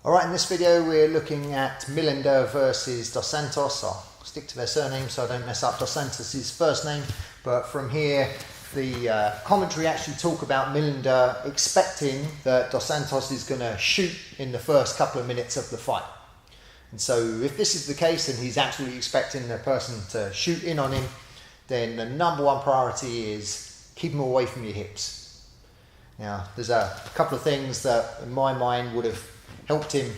Alright, in this video we're looking at Millender versus Dos Santos. I'll stick to their surname so I don't mess up Dos Santos' first name, but from here the commentary actually talk about Millender expecting that Dos Santos is going to shoot in the first couple of minutes of the fight. And so if this is the case and he's absolutely expecting the person to shoot in on him, then the number one priority is keep him away from your hips. Now there's a couple of things that in my mind would have helped him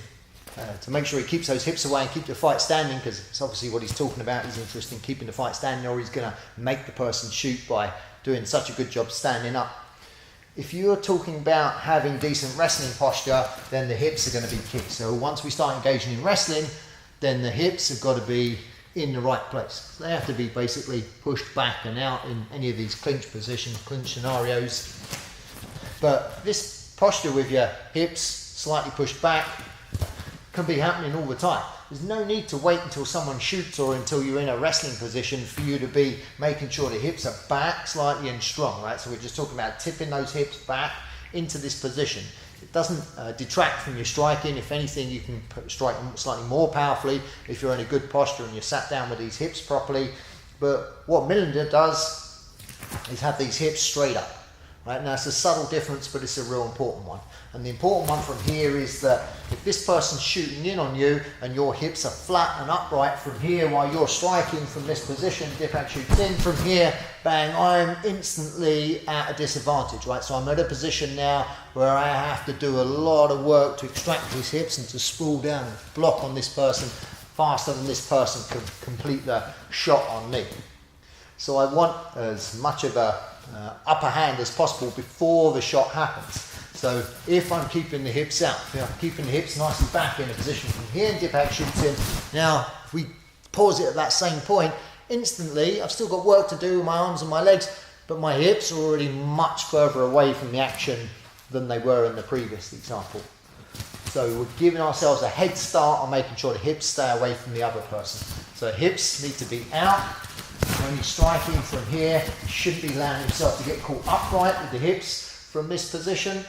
to make sure he keeps those hips away and keep the fight standing, because it's obviously what he's talking about. He's interested in keeping the fight standing, or he's going to make the person shoot by doing such a good job standing up. If you're talking about having decent wrestling posture, then the hips are going to be key. So once we start engaging in wrestling, then the hips have got to be in the right place. So they have to be basically pushed back and out in any of these clinch positions, clinch scenarios. But this posture with your hips slightly pushed back can be happening all the time. There's no need to wait until someone shoots or until you're in a wrestling position for you to be making sure the hips are back slightly and strong, right? So we're just talking about tipping those hips back into this position. It doesn't detract from your striking. If anything, you can strike slightly more powerfully if you're in a good posture and you're sat down with these hips properly. But what Millender does is have these hips straight up. Right? Now it's a subtle difference, but it's a real important one. And the important one from here is that if this person's shooting in on you and your hips are flat and upright from here while you're striking from this position, Dipak shoots in from here, bang, I'm instantly at a disadvantage, right? So I'm at a position now where I have to do a lot of work to extract these hips and to spool down and block on this person faster than this person can complete the shot on me. So I want as much of a upper hand as possible before the shot happens. So if I'm keeping the hips out, if I'm keeping the hips nicely back in a position from here and Dipak shoots in, now if we pause it at that same point, instantly I've still got work to do with my arms and my legs, but my hips are already much further away from the action than they were in the previous example. So we're giving ourselves a head start on making sure the hips stay away from the other person. So hips need to be out. When he's striking from here, he shouldn't be allowing himself to get caught upright with the hips from this position.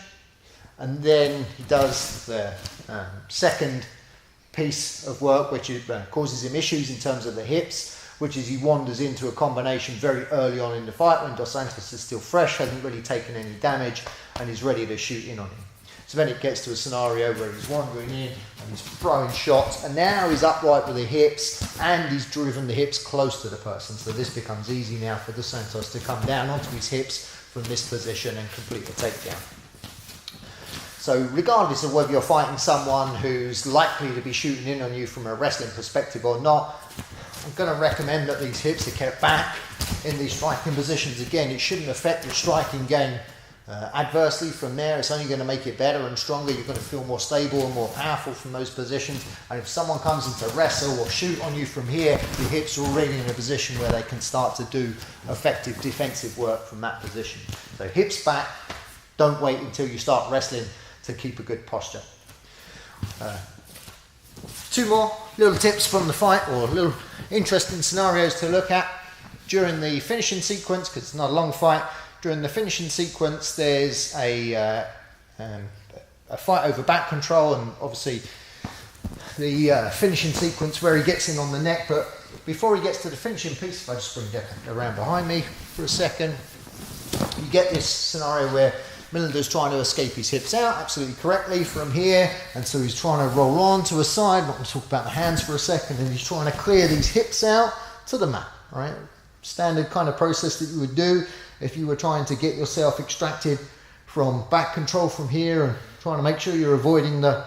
And then he does the second piece of work, which causes him issues in terms of the hips, which is he wanders into a combination very early on in the fight when Dos Santos is still fresh, hasn't really taken any damage, and he's ready to shoot in on him. So then it gets to a scenario where he's wandering in and he's throwing shots, and now he's upright with the hips and he's driven the hips close to the person. So this becomes easy now for Dos Santos to come down onto his hips from this position and complete the takedown. So regardless of whether you're fighting someone who's likely to be shooting in on you from a wrestling perspective or not, I'm going to recommend that these hips are kept back in these striking positions. Again, it shouldn't affect your striking game adversely from there. It's only going to make it better and stronger. You're going to feel more stable and more powerful from those positions. And if someone comes in to wrestle or shoot on you from here, your hips are already in a position where they can start to do effective defensive work from that position. So hips back, don't wait until you start wrestling to keep a good posture. Two more little tips from the fight, or little interesting scenarios to look at during the finishing sequence, because it's not a long fight. During the finishing sequence, there's a fight over back control, and obviously the finishing sequence where he gets in on the neck. But before he gets to the finishing piece, if I just bring that around behind me for a second, you get this scenario where Millender's trying to escape his hips out absolutely correctly from here, and so he's trying to roll on to a side. I'm going to talk about the hands for a second, and he's trying to clear these hips out to the mat, right? Standard kind of process that you would do if you were trying to get yourself extracted from back control from here and trying to make sure you're avoiding the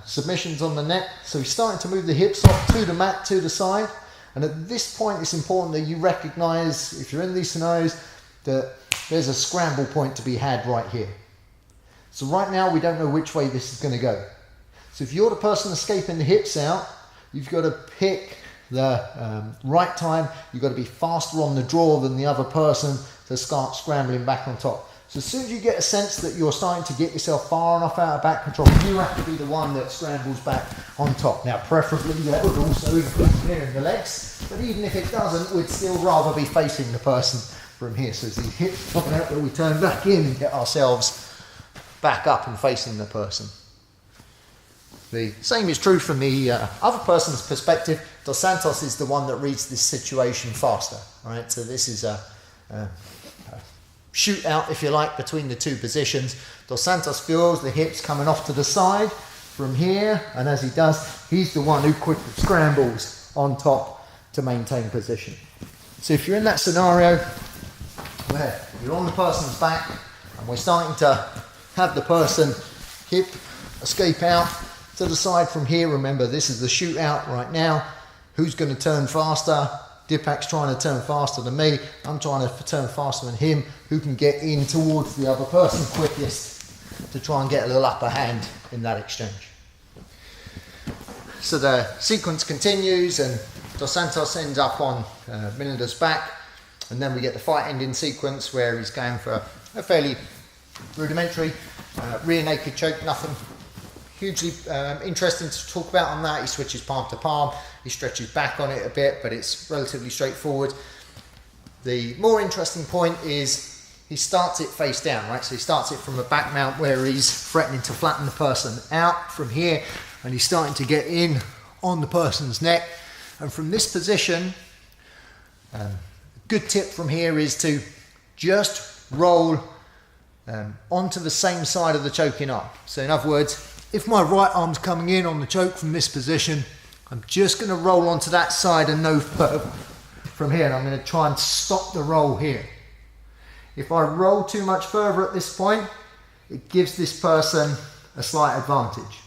submissions on the neck. So he's starting to move the hips off to the mat, to the side. And at this point, it's important that you recognize, if you're in these scenarios, that there's a scramble point to be had right here. So right now, we don't know which way this is going to go. So if you're the person escaping the hips out, you've got to pick the right time. You've got to be faster on the draw than the other person to start scrambling back on top. So as soon as you get a sense that you're starting to get yourself far enough out of back control, you have to be the one that scrambles back on top. Now preferably that would also include clearing the legs, but even if it doesn't, we'd still rather be facing the person from here. So as these hips pop out, we turn back in and get ourselves back up and facing the person. The same is true from the other person's perspective. Dos Santos is the one that reads this situation faster, right? So this is a shootout, if you like, between the two positions. Dos Santos feels the hips coming off to the side from here, and as he does, he's the one who quickly scrambles on top to maintain position. So if you're in that scenario where you're on the person's back and we're starting to have the person hip escape out to the side from here, remember this is the shootout right now. Who's going to turn faster? Dipak's trying to turn faster than me. I'm trying to turn faster than him. Who can get in towards the other person quickest to try and get a little upper hand in that exchange? So the sequence continues and Dos Santos ends up on Millender's back, and then we get the fight ending sequence where he's going for a fairly rudimentary rear naked choke, nothing hugely interesting to talk about on that. He switches palm to palm, he stretches back on it a bit, but it's relatively straightforward. The more interesting point is he starts it face down, right? So he starts it from a back mount where he's threatening to flatten the person out from here, and he's starting to get in on the person's neck. And from this position, a good tip from here is to just roll onto the same side of the choking arm. So in other words, if my right arm's coming in on the choke from this position, I'm just going to roll onto that side and no further from here, and I'm going to try and stop the roll here. If I roll too much further at this point, it gives this person a slight advantage.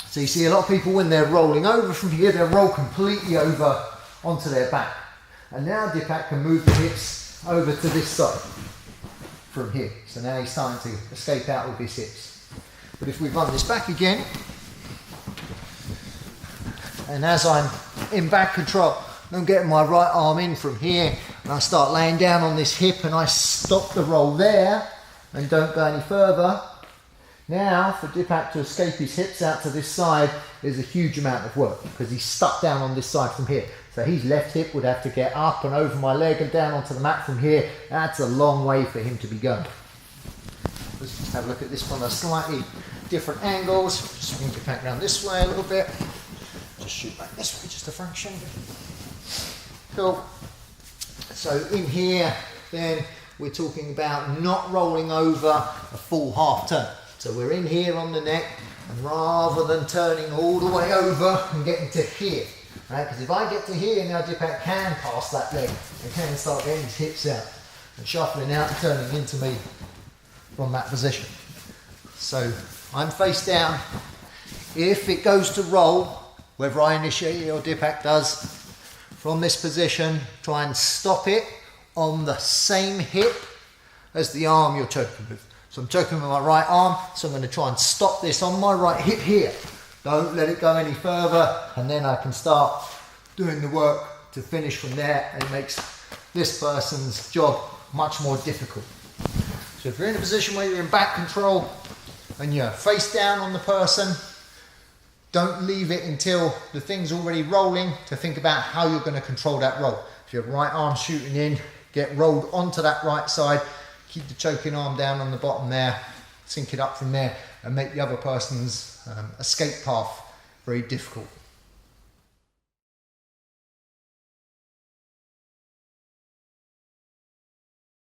So you see a lot of people, when they're rolling over from here, they'll roll completely over onto their back. And now Dipak can move the hips over to this side from here. So now he's starting to escape out with his hips. But if we run this back again, and as I'm in back control, I'm getting my right arm in from here, and I start laying down on this hip, and I stop the roll there, and don't go any further. Now, for Dipak to escape his hips out to this side is a huge amount of work, because he's stuck down on this side from here. So his left hip would have to get up and over my leg and down onto the mat from here. That's a long way for him to be going. Let's just have a look at this from a slightly different angles. Swing it back around this way a little bit. Just shoot back this way, just a fraction. Cool. So in here, then we're talking about not rolling over a full half turn. So we're in here on the neck, and rather than turning all the way over and getting to here, right? Because if I get to here, now Dipak can pass that leg and can start getting his hips out and shuffling out and turning into me from that position. So I'm face down. If it goes to roll, whether I initiate it or Dipak does, from this position, try and stop it on the same hip as the arm you're choking with. So I'm choking with my right arm, so I'm going to try and stop this on my right hip here. Don't let it go any further, and then I can start doing the work to finish from there, and it makes this person's job much more difficult. So if you're in a position where you're in back control and you're face down on the person, don't leave it until the thing's already rolling to think about how you're going to control that roll. If your right arm shooting in, get rolled onto that right side, keep the choking arm down on the bottom there, sync it up from there, and make the other person's escape path very difficult.